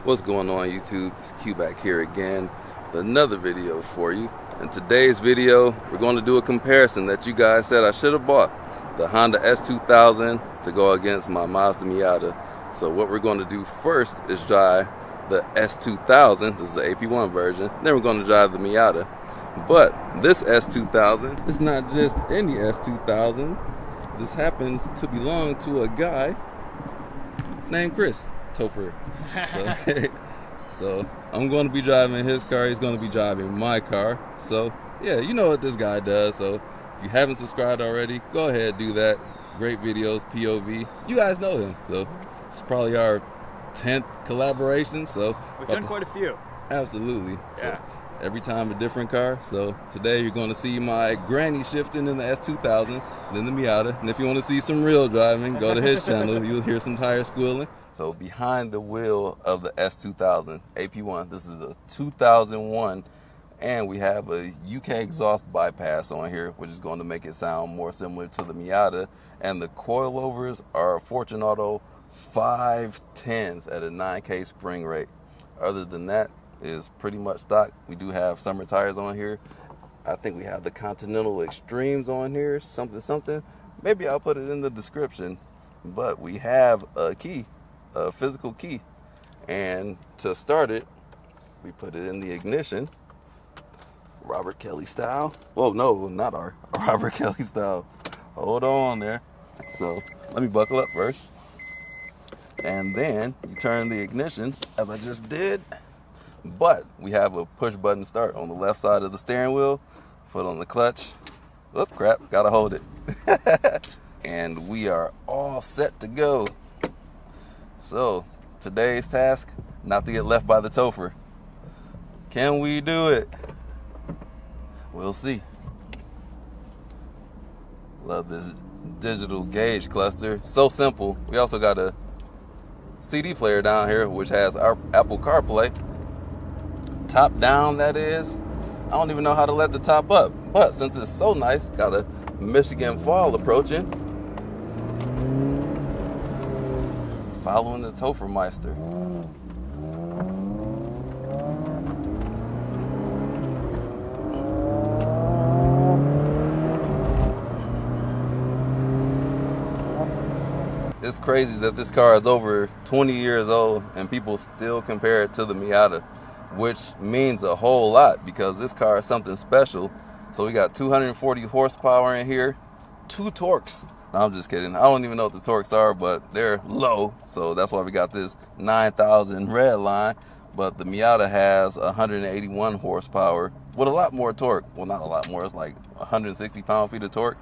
What's going on, YouTube? It's Q back here again with another video for you. In today's video, we're going to do a comparison that you guys said I should have bought, the Honda S2000 to go against my Mazda Miata. So what we're going to do first is drive the S2000. This is the AP1 version. Then we're going to drive the Miata. But this S2000 is not just any S2000. This happens to belong to a guy named Chris Topher. So I'm going to be driving his car. He's going to be driving my car. So yeah, you know what this guy does. So if you haven't subscribed already, go ahead, do that. Great videos, POV. You guys know him. So it's probably our 10th collaboration. So we've done quite a few. Absolutely. Yeah. So every time a different car. So today you're going to see my granny shifting in the S2000, then the Miata. And if you want to see some real driving, go to his channel. You'll hear some tires squealing. So behind the wheel of the S2000 AP1, this is a 2001, and we have a UK exhaust bypass on here, which is going to make it sound more similar to the Miata. And the coilovers are Fortune Auto 510s at a 9K spring rate. Other than that, is pretty much stock. We do have summer tires on here. I think we have the Continental Extremes on here, something. Maybe I'll put it in the description. But we have a key, a physical key, and to start it, we put it in the ignition, Robert Kelly style. Whoa, no, not our Robert Kelly style. Hold on there. So let me buckle up first, and then you turn the ignition as I just did. But we have a push button start on the left side of the steering wheel. Foot on the clutch. Oh crap, gotta hold it. And we are all set to go. So today's task, not to get left by the Topher. Can we do it? We'll see. Love this digital gauge cluster. So simple. We also got a CD player down here, which has our Apple CarPlay. Top down, that is. I don't even know how to let the top up, but since it's so nice, got a Michigan fall approaching. Following the Tophermeister. It's crazy that this car is over 20 years old and people still compare it to the Miata, which means a whole lot because this car is something special. So we got 240 horsepower in here, 2 torques. No, I'm just kidding. I don't even know what the torques are, but they're low. So that's why we got this 9,000 red line. But the Miata has 181 horsepower with a lot more torque. Well, not a lot more. It's like 160 pound-feet of torque.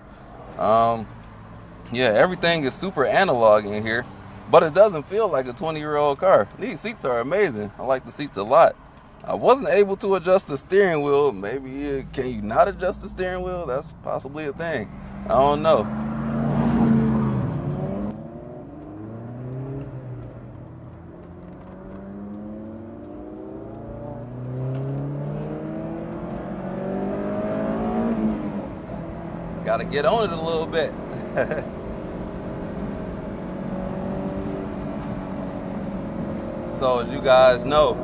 Yeah, everything is super analog in here, but it doesn't feel like a 20-year-old car. These seats are amazing. I like the seats a lot. I wasn't able to adjust the steering wheel. Maybe can you not adjust the steering wheel? That's possibly a thing. I don't know. Gotta get on it a little bit. So as you guys know,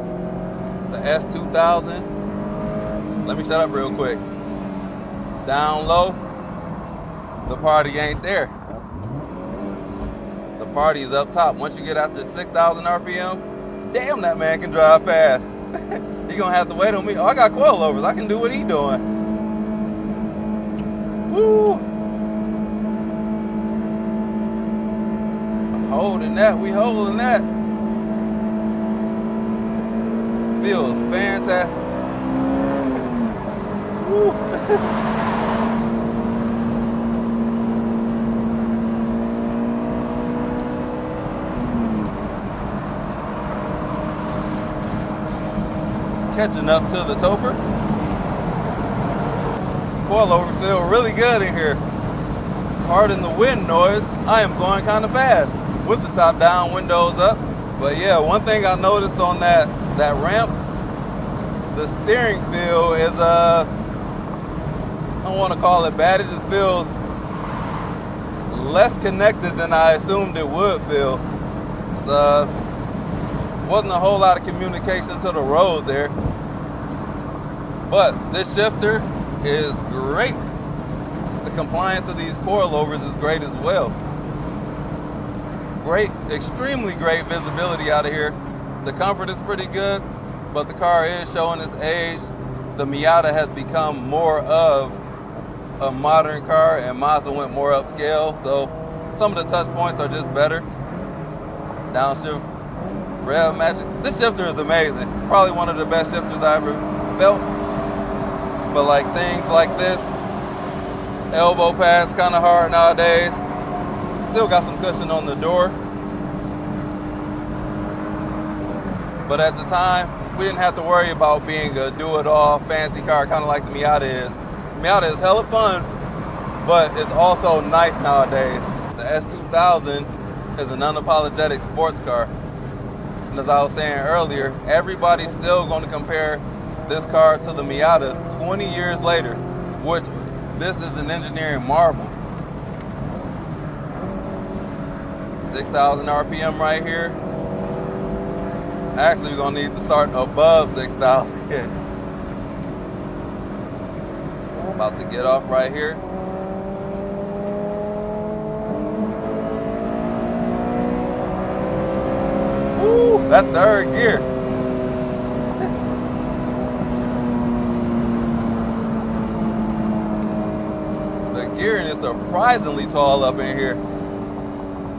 the S2000, let me shut up real quick. Down low, the party ain't there. The party is up top. Once you get after 6,000 RPM, damn, that man can drive fast. He gonna have to wait on me. Oh, I got coilovers. I can do what he doing. Woo! Holding that, we holding that. Feels fantastic. Woo. Catching up to the Topher. Coilovers feel really good in here. Pardon the wind noise. I am going kind of fast with the top down, windows up. But yeah, one thing I noticed on that ramp, the steering feel is I don't want to call it bad, it just feels less connected than I assumed it would feel. wasn't a whole lot of communication to the road there. But this shifter is great. The compliance of these coilovers is great as well. Great, extremely great visibility out of here. The comfort is pretty good, but the car is showing its age. The Miata has become more of a modern car, and Mazda went more upscale, so some of the touch points are just better. Downshift, rev matching. This shifter is amazing. Probably one of the best shifters I ever felt. But like things like this, elbow pads kind of hard nowadays. Still got some cushion on the door. But at the time, we didn't have to worry about being a do-it-all fancy car, kind of like the Miata is. The Miata is hella fun, but it's also nice nowadays. The S2000 is an unapologetic sports car. And as I was saying earlier, everybody's still going to compare this car to the Miata 20 years later, which this is an engineering marvel. 6,000 RPM right here. Actually, we're gonna need to start above 6,000. About to get off right here. Woo, that third gear. The gearing is surprisingly tall up in here.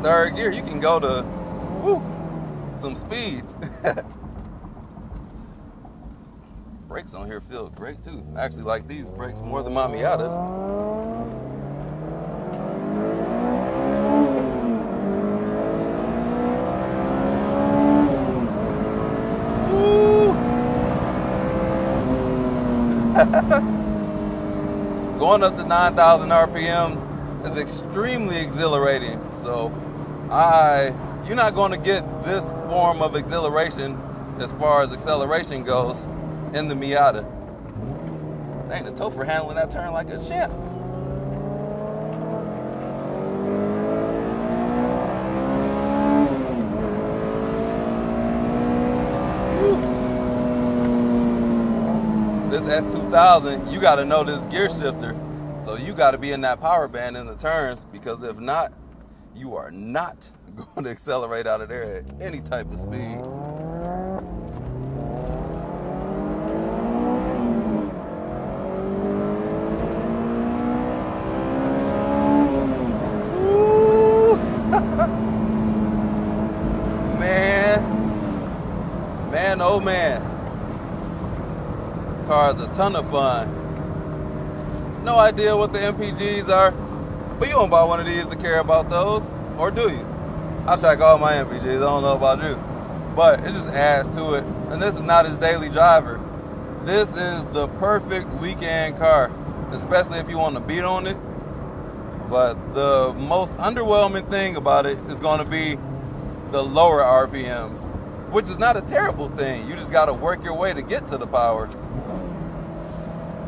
Third gear, you can go to some speeds. Brakes on here feel great too. I actually like these brakes more than my Miatas. Woo! Going up to 9,000 RPMs is extremely exhilarating. So you're not going to get this form of exhilaration as far as acceleration goes in the Miata. Dang, the Topher handling that turn like a champ. Woo. This S2000, you got to know this gear shifter. So you got to be in that power band in the turns, because if not, you are not going to accelerate out of there at any type of speed. Man, oh man. This car is a ton of fun. No idea what the MPGs are, but you don't buy one of these to care about those, or do you? I track all my MPGs, I don't know about you. But it just adds to it. And this is not his daily driver. This is the perfect weekend car, especially if you want to beat on it. But the most underwhelming thing about it is going to be the lower RPMs, which is not a terrible thing. You just got to work your way to get to the power.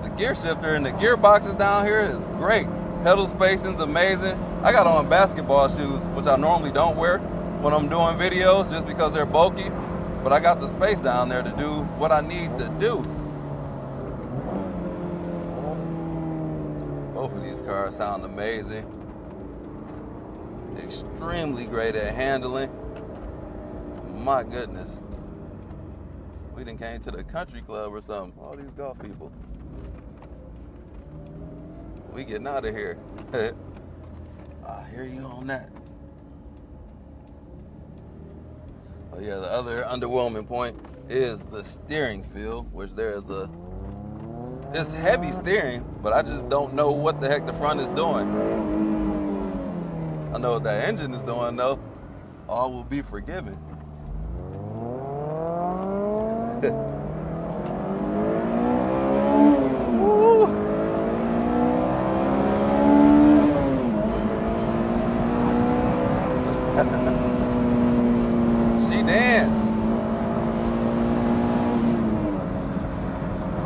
The gear shifter and the gearboxes down here is great. Pedal spacing's amazing. I got on basketball shoes, which I normally don't wear when I'm doing videos just because they're bulky, but I got the space down there to do what I need to do. Both of these cars sound amazing. Extremely great at handling. My goodness. We done came to the country club or something. All these golf people. We getting out of here. I hear you on that. Oh yeah, the other underwhelming point is the steering feel, which it's heavy steering, but I just don't know what the heck the front is doing. I know what that engine is doing though. All will be forgiven. She danced.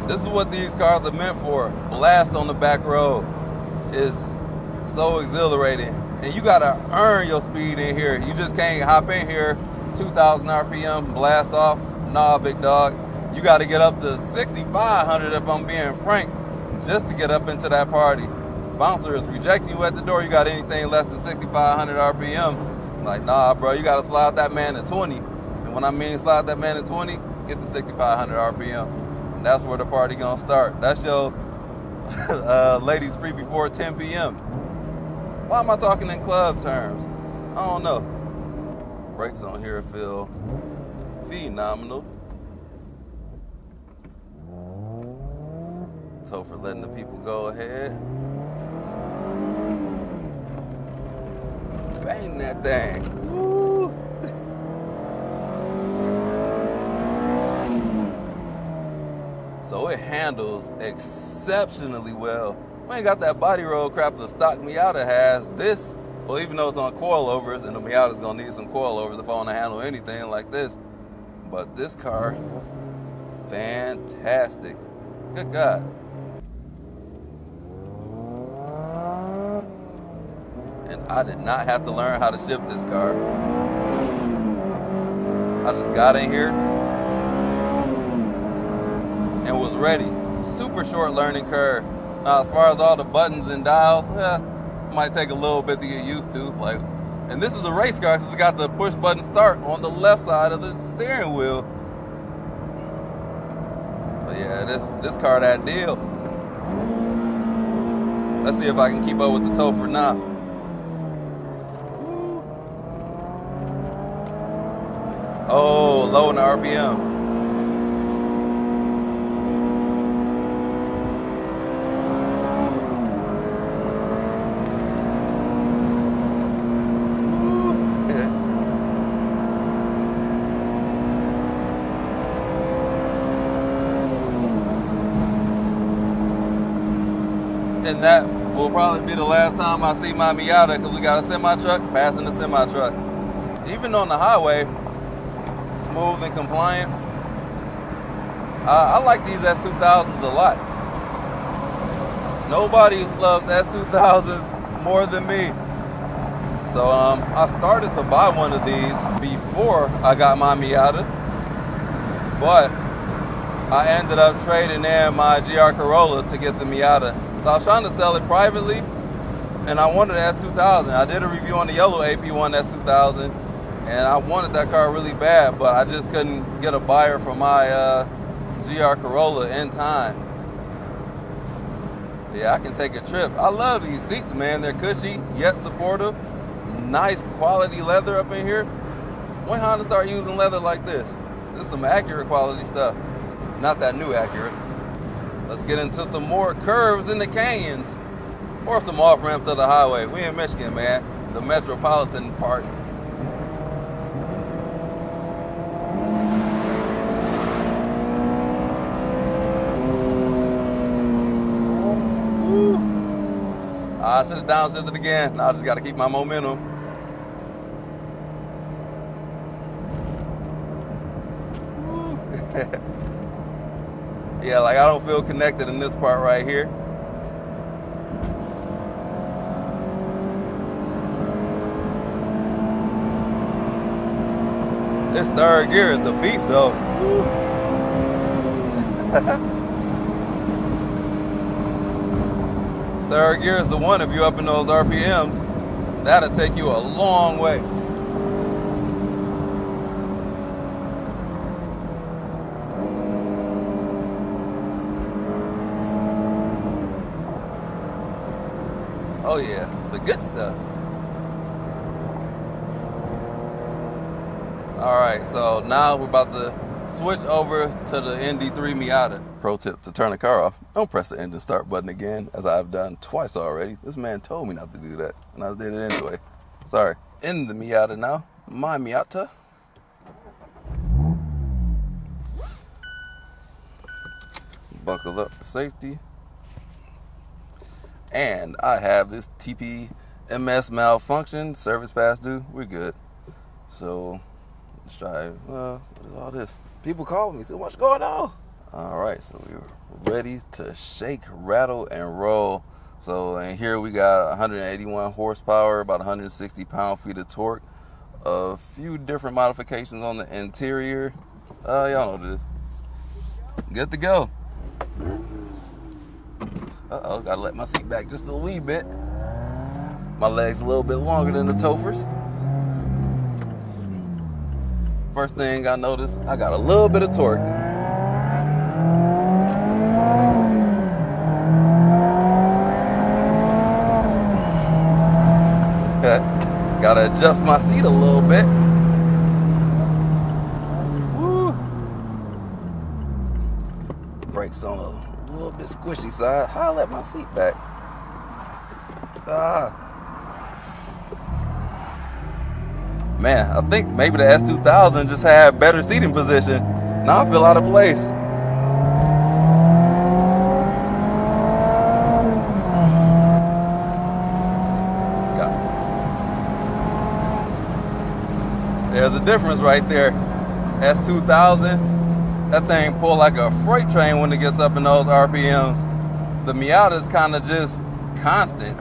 This is what these cars are meant for. Blast on the back road is so exhilarating. And you gotta earn your speed in here. You just can't hop in here 2,000 RPM blast off. Nah, big dog. You got to get up to 6,500 if I'm being frank, just to get up into that party. Bouncer is rejecting you at the door. You got anything less than 6,500 RPM? Like, nah, bro, you got to slide that man to 20. And when I mean slide that man to 20, get to 6,500 RPM. And that's where the party gonna start. That's your ladies free before 10 p.m. Why am I talking in club terms? I don't know. Brakes on here feel phenomenal. So for letting the people go ahead. Bang that thing. Woo. So it handles exceptionally well. We ain't got that body roll crap the stock Miata has. This, well, even though it's on coilovers, and the Miata's gonna need some coilovers if I want to handle anything like this. But this car, fantastic. Good God. And I did not have to learn how to shift this car. I just got in here and was ready. Super short learning curve. Now, as far as all the buttons and dials, might take a little bit to get used to. Like, and this is a race car, so it's got the push button start on the left side of the steering wheel. But yeah, this car that deal. Let's see if I can keep up with the Topher now. Woo. Oh, low in the RPM. And that will probably be the last time I see my Miata, because we got a semi-truck passing the semi-truck. Even on the highway, smooth and compliant. I like these S2000s a lot. Nobody loves S2000s more than me. So I started to buy one of these before I got my Miata, but I ended up trading in my GR Corolla to get the Miata. So I was trying to sell it privately, and I wanted an S2000. I did a review on the yellow AP1 S2000, and I wanted that car really bad, but I just couldn't get a buyer for my GR Corolla in time. Yeah, I can take a trip. I love these seats, man. They're cushy, yet supportive. Nice quality leather up in here. When Honda start using leather like this? This is some accurate quality stuff. Not that new accurate. Let's get into some more curves in the canyons, or some off ramps of the highway. We in Michigan, man, the metropolitan part. Woo. I should have downshifted again. Now I just got to keep my momentum. Woo. Yeah, like I don't feel connected in this part right here. This third gear is the beast though. Third gear is the one if you're up in those RPMs. That'll take you a long way. Oh yeah, the good stuff. All right, so now we're about to switch over to the ND3 Miata. Pro tip to turn the car off, don't press the engine start button again, as I've done twice already. This man told me not to do that, and I did it anyway. Sorry. In the Miata now, my Miata. Buckle up for safety. And I have this TPMS malfunction, service past due. We're good. So let's try. What is all this? People call me, say, what's going on? All right, so we're ready to shake, rattle, and roll. So in here we got 181 horsepower, about 160 pound-feet of torque. a few different modifications on the interior. Y'all know this. Good to go. Gotta let my seat back just a wee bit. My leg's a little bit longer than the Topher's. First thing I noticed, I got a little bit of torque. Gotta adjust my seat a little bit. Woo. Brakes on a little bit squishy side. How I let my seat back? Man, I think maybe the S2000 just had better seating position. Now I feel out of place. There's a difference right there. S2000, that thing pull like a freight train when it gets up in those RPMs. The Miata is kind of just constant.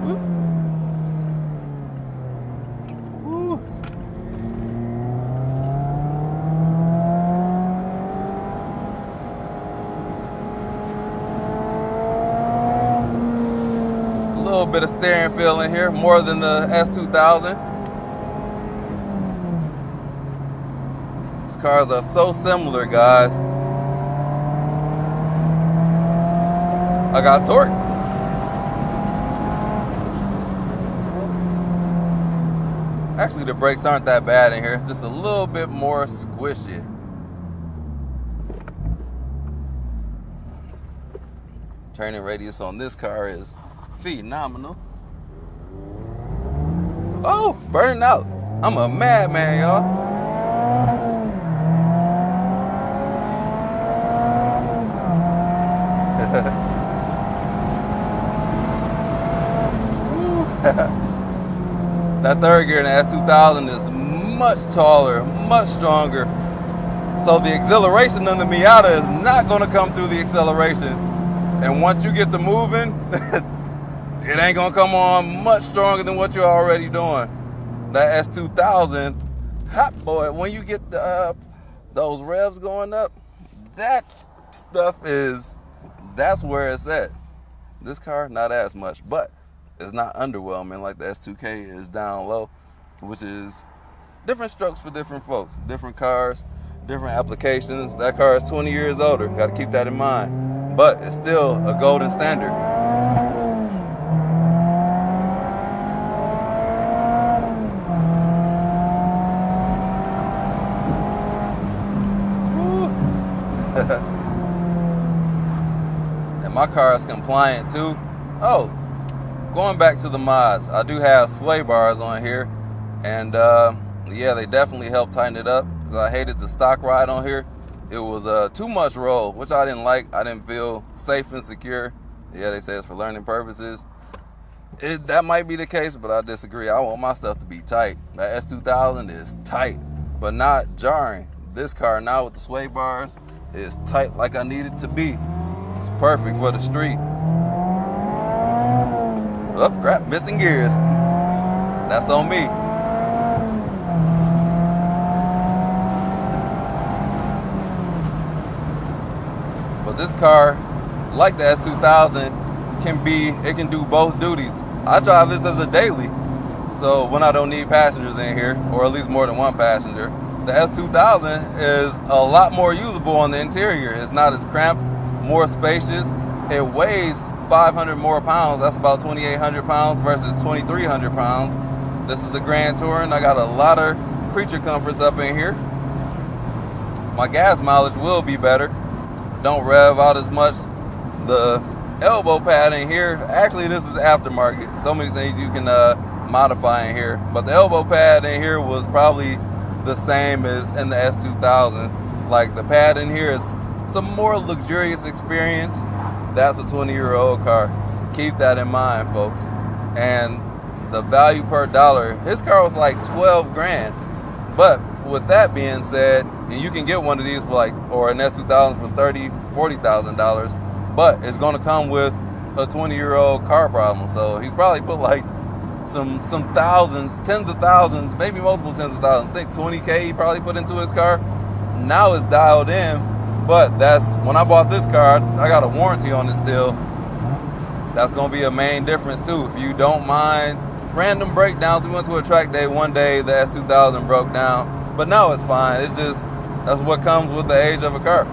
Woo. Woo. A little bit of steering feel in here, more than the S2000. Cars are so similar, guys. I got torque. Actually, the brakes aren't that bad in here, just a little bit more squishy. Turning radius on this car is phenomenal. Oh, burning out. I'm a madman, y'all. That third gear in the S2000 is much taller, much stronger. So the acceleration on the Miata is not going to come through the acceleration. And once you get to moving, it ain't going to come on much stronger than what you're already doing. That S2000, hot boy, when you get those revs going up, that stuff that's where it's at. This car, not as much, but it's not underwhelming like the S2K is down low, which is different strokes for different folks, different cars, different applications. That car is 20 years older. Got to keep that in mind, but it's still a golden standard. And my car is compliant too. Oh, going back to the mods, I do have sway bars on here, and yeah, they definitely help tighten it up, because I hated the stock ride on here. It was too much roll, which I didn't like. I didn't feel safe and secure. Yeah, they say it's for learning purposes. That might be the case, but I disagree. I want my stuff to be tight. That S2000 is tight, but not jarring. This car now with the sway bars is tight like I need it to be. It's perfect for the street. Oh crap, missing gears. That's on me. But this car, like the S2000, it can do both duties. I drive this as a daily, so when I don't need passengers in here, or at least more than one passenger. The S2000 is a lot more usable on the interior. It's not as cramped, more spacious. It weighs 500 more pounds. That's about 2,800 pounds versus 2,300 pounds. This is the Grand Touring. I got a lot of creature comforts up in here. My gas mileage will be better. Don't rev out as much. The elbow pad in here, actually this is aftermarket. So many things you can modify in here. But the elbow pad in here was probably the same as in the S2000. Like the pad in here is some more luxurious experience. That's a 20-year-old car. Keep that in mind, folks. And the value per dollar, his car was like 12 grand. But with that being said, and you can get one of these for or an S2000 for $30,000, $40,000, but it's going to come with a 20-year-old car problem. So he's probably put like some thousands, tens of thousands, maybe multiple tens of thousands. I think 20K he probably put into his car. Now it's dialed in, but that's when I bought this car, I got a warranty on it still. That's going to be a main difference too. If you don't mind random breakdowns, we went to a track day one day, the S2000 broke down, but no, it's fine. It's just, that's what comes with the age of a car.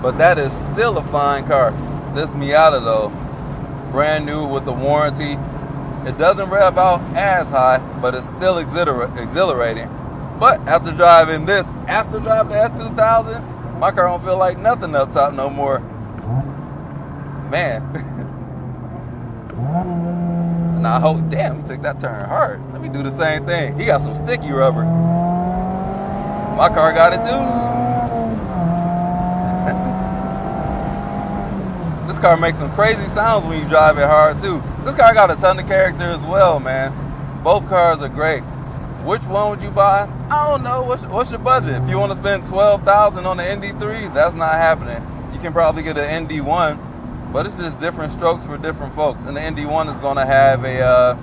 But that is still a fine car. This Miata though, brand new with the warranty. It doesn't rev out as high, but it's still exhilarating. But after driving the S2000, my car don't feel like nothing up top no more. Man. And I hope, damn, he took that turn hard. Let me do the same thing. He got some sticky rubber. My car got it too. This car makes some crazy sounds when you drive it hard too. This car got a ton of character as well, man. Both cars are great. Which one would you buy? I don't know. What's your budget? If you want to spend $12,000 on the ND3, that's not happening. You can probably get an ND1, but it's just different strokes for different folks. And the ND1 is going to have a,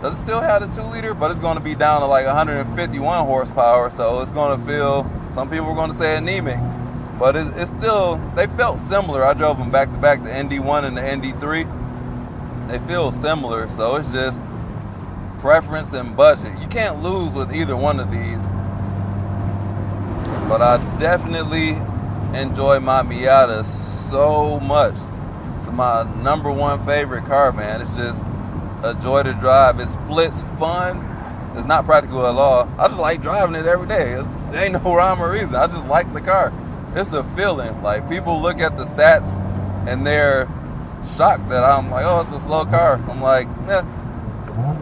does it still have the 2-liter? But it's going to be down to like 151 horsepower, so it's going to feel, some people are going to say anemic. But it's still, they felt similar. I drove them back to back, the ND1 and the ND3. They feel similar, so it's just preference and budget. You can't lose with either one of these. But I definitely enjoy my Miata so much. It's my #1 favorite car, man. It's just a joy to drive. It splits fun. It's not practical at all. I just like driving it every day. There ain't no rhyme or reason. I just like the car. It's a feeling. Like, people look at the stats and they're shocked that I'm like, oh, it's a slow car. I'm like, yeah,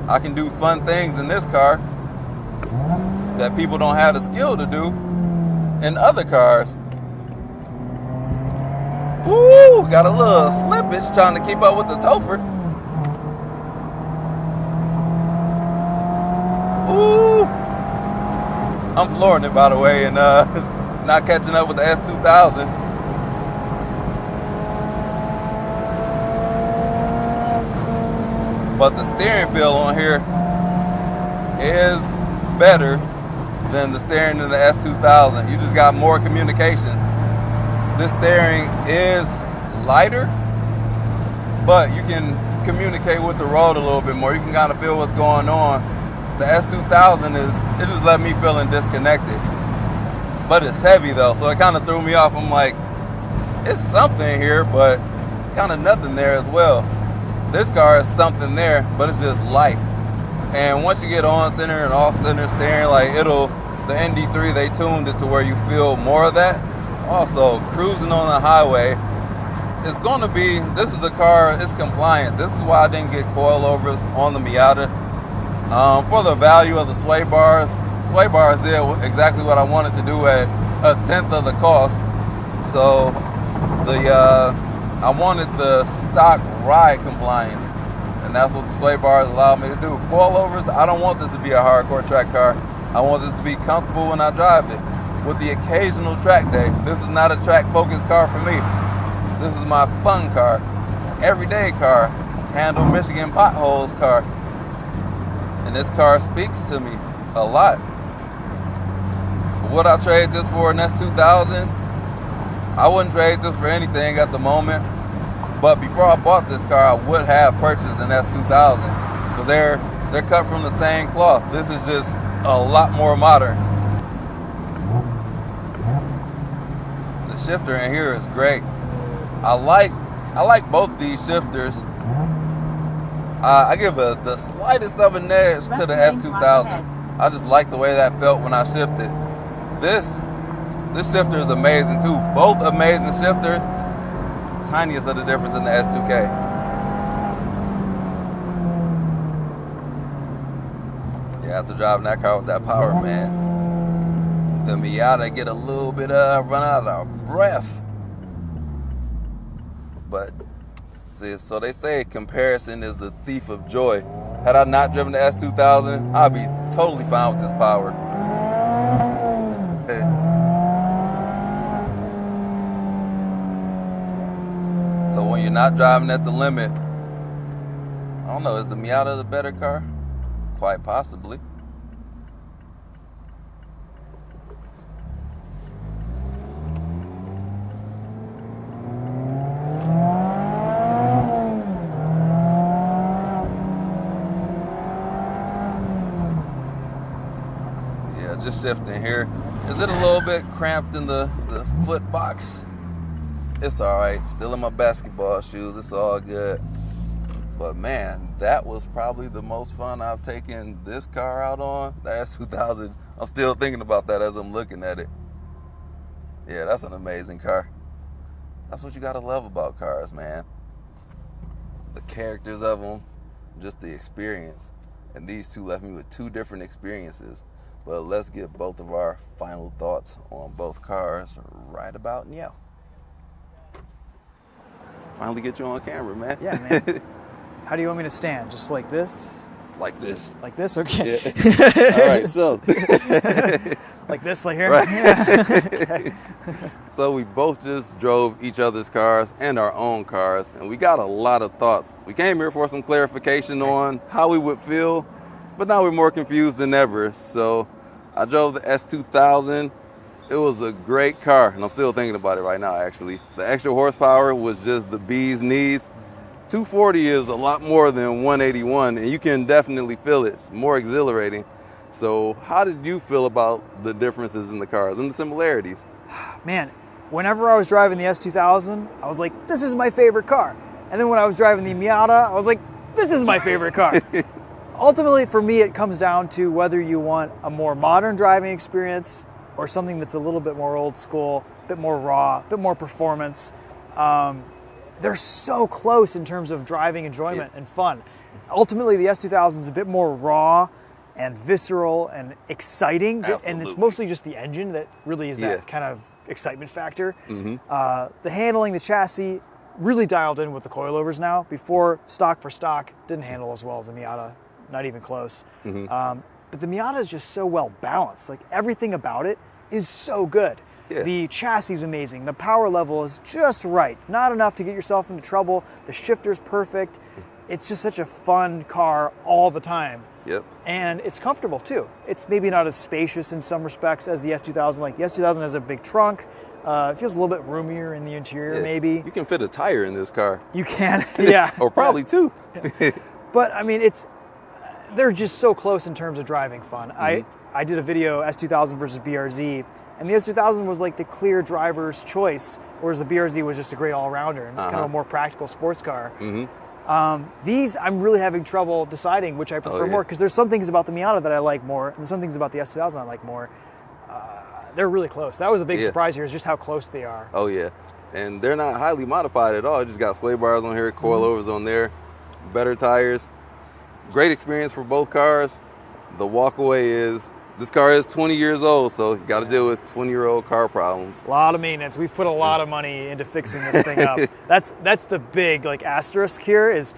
I can do fun things in this car that people don't have the skill to do in other cars. Woo! Got a little slippage trying to keep up with the Topher. Ooh! I'm flooring it, by the way, and not catching up with the S2000. But the steering feel on here is better than the steering in the S2000. You just got more communication. This steering is lighter, but you can communicate with the road a little bit more. You can kind of feel what's going on. The S2000 it just left me feeling disconnected. But it's heavy though, so it kind of threw me off. I'm like, it's something here, but it's kind of nothing there as well. This car is something there, but it's just light. And once you get on center and off center steering, like the ND3, they tuned it to where you feel more of that. Also, cruising on the highway, it's going to be, this is the car, it's compliant. This is why I didn't get coilovers on the Miata. For the value of the sway bars did exactly what I wanted to do at 1/10 of the cost. So I wanted the stock ride compliance, and that's what the sway bars allowed me to do. Coilovers, I don't want this to be a hardcore track car. I want this to be comfortable when I drive it. With the occasional track day, this is not a track focused car for me. This is my fun car, everyday car, handle Michigan potholes car. And this car speaks to me a lot. Would I trade this for an S2000? I wouldn't trade this for anything at the moment. But before I bought this car, I would have purchased an S2000 because they're cut from the same cloth. This is just a lot more modern. The shifter in here is great. I like both these shifters. I give the slightest of a nudge to the S2000. I just like the way that felt when I shifted. This shifter is amazing too. Both amazing shifters. Tiniest of the difference in the S2K. Yeah, after driving that car with that power, man, the Miata get a little bit run out of breath. But see, so they say comparison is the thief of joy. Had I not driven the S2000, I'd be totally fine with this power. So when you're not driving at the limit, I don't know, is the Miata the better car? quite possibly. Yeah, just shifting here. Is it a little bit cramped in the foot box? It's all right. Still in my basketball shoes. It's all good. But man, that was probably the most fun I've taken this car out on. The S2000. I'm still thinking about that as I'm looking at it. Yeah, that's an amazing car. That's what you gotta love about cars, man. The characters of them, just the experience. And these two left me with two different experiences. But let's get both of our final thoughts on both cars right about now. Finally get you on camera, man. Yeah, man. How do you want me to stand? Just like this? Like this. Like this? Okay. Yeah. All right, so. Like this, like here? Right. Yeah. Okay. So we both just drove each other's cars and our own cars, and we got a lot of thoughts. We came here for some clarification on how we would feel, but now we're more confused than ever. So I drove the S2000. It was a great car, and I'm still thinking about it right now, actually. The extra horsepower was just the bee's knees. 240 is a lot more than 181, and you can definitely feel it. It's more exhilarating. So how did you feel about the differences in the cars and the similarities? Man, whenever I was driving the S2000, I was like, this is my favorite car. And then when I was driving the Miata, I was like, this is my favorite car. Ultimately, for me, it comes down to whether you want a more modern driving experience or something that's a little bit more old school, a bit more raw, a bit more performance. They're so close in terms of driving enjoyment and fun. Ultimately, the S2000 is a bit more raw and visceral and exciting. Absolutely. And it's mostly just the engine that really is that kind of excitement factor. Mm-hmm. The handling, the chassis, really dialed in with the coilovers now. Before, stock for stock, didn't handle as well as the Miata, not even close. Mm-hmm. But the Miata is just so well balanced. Like everything about it is so good. Yeah. The chassis is amazing. The power level is just right. Not enough to get yourself into trouble. The shifter's perfect. It's just such a fun car all the time. Yep. And it's comfortable too. It's maybe not as spacious in some respects as the S2000. Like the S2000 has a big trunk. It feels a little bit roomier in the interior, maybe. You can fit a tire in this car. You can, yeah. Or probably two. But I mean, they're just so close in terms of driving fun. I did a video, S2000 versus BRZ, and the S2000 was like the clear driver's choice, whereas the BRZ was just a great all-rounder and kind of a more practical sports car. These, I'm really having trouble deciding which I prefer more, because there's some things about the Miata that I like more, and some things about the S2000 I like more. They're really close. That was a big surprise here, is just how close they are. Oh yeah, and they're not highly modified at all. It just got sway bars on here, coilovers on there, better tires. Great experience for both cars. The walkaway is, this car is 20 years old, so you got to deal with 20-year-old car problems. A lot of maintenance. We've put a lot of money into fixing this thing up. That's the big asterisk here is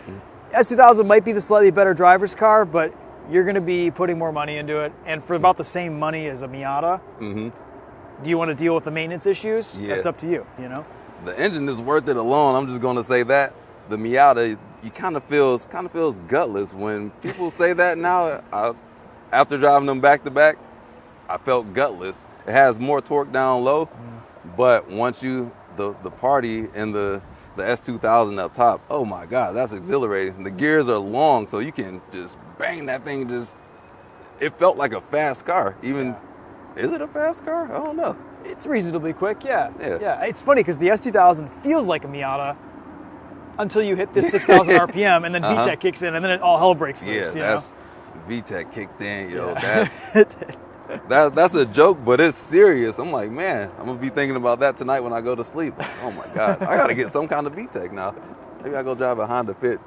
S2000 might be the slightly better driver's car, but you're going to be putting more money into it, and for about the same money as a Miata. Do you want to deal with the maintenance issues? Yeah. That's up to you. You know, the engine is worth it alone. I'm just going to say that. The Miata, you kind of feels gutless when people say that now. After driving them back to back, I felt gutless. It has more torque down low, but once the party and the S2000 up top, oh my God, that's exhilarating. The gears are long, so you can just bang that thing. It felt like a fast car. Is it a fast car? I don't know. it's reasonably quick. Yeah. It's funny because the S2000 feels like a Miata until you hit this 6,000 RPM, and then VTEC kicks in, and then all hell breaks loose. VTEC kicked in, yo. Yeah. That's a joke, but it's serious. I'm like, man, I'm gonna be thinking about that tonight when I go to sleep. Like, oh my God, I gotta get some kind of VTEC now. Maybe I go drive a Honda Fit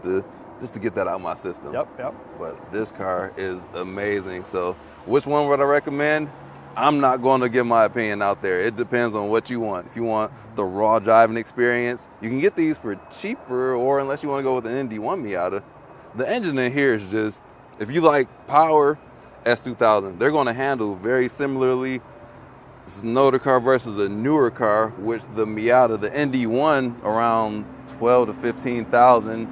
just to get that out of my system. Yep. But this car is amazing. So, which one would I recommend? I'm not going to give my opinion out there. It depends on what you want. If you want the raw driving experience, you can get these for cheaper, or unless you want to go with an ND1 Miata. The engine in here is just, if you like power, S2000, they're going to handle very similarly. This is an older car versus a newer car, which the Miata, the ND1, around 12 to 15,000.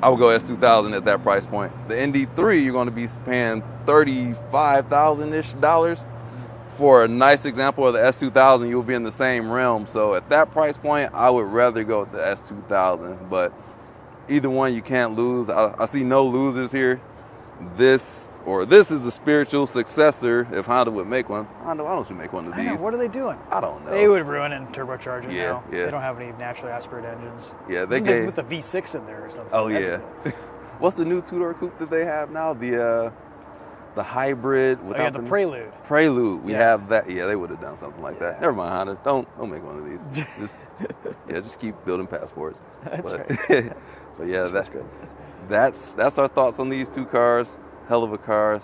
I would go S2000 at that price point. The ND3, you're going to be paying $35,000-ish dollars. For a nice example of the S2000, you'll be in the same realm. So at that price point, I would rather go with the S2000. But either one, you can't lose. I see no losers here. This is the spiritual successor if Honda would make one. Honda, why don't you make one of these? I know, what are they doing? I don't know. They would ruin it in turbocharging now. Yeah. They don't have any naturally aspirated engines. Yeah, Isn't they with the V6 in there or something. Oh yeah. What's the new two-door coupe that they have now? The hybrid without the Prelude. Prelude. We have that. Yeah, they would have done something like that. Never mind, Honda. Don't make one of these. Just keep building passports. That's right. But yeah, that's good. That's our thoughts on these two cars. Hell of a cars.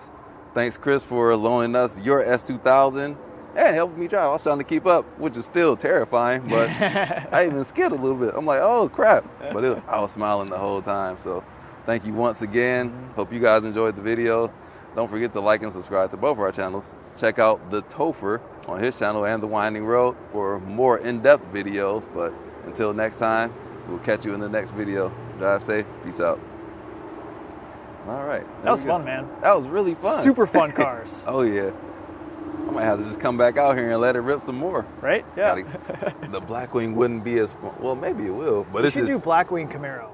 Thanks, Chris, for loaning us your S2000 and helping me drive. I was trying to keep up, which is still terrifying, but I even skid a little bit. I'm like, oh crap! But I was smiling the whole time. So thank you once again. Hope you guys enjoyed the video. Don't forget to like and subscribe to both of our channels. Check out the Topher on his channel and the Winding Road for more in-depth videos. But until next time, we'll catch you in the next video. Drive safe. Peace out. All right. That was fun, man. That was really fun. Super fun cars. Oh, yeah. I might have to just come back out here and let it rip some more. Right? Yeah. The Blackwing wouldn't be as fun. Well, maybe it will. But we should do Blackwing Camaro.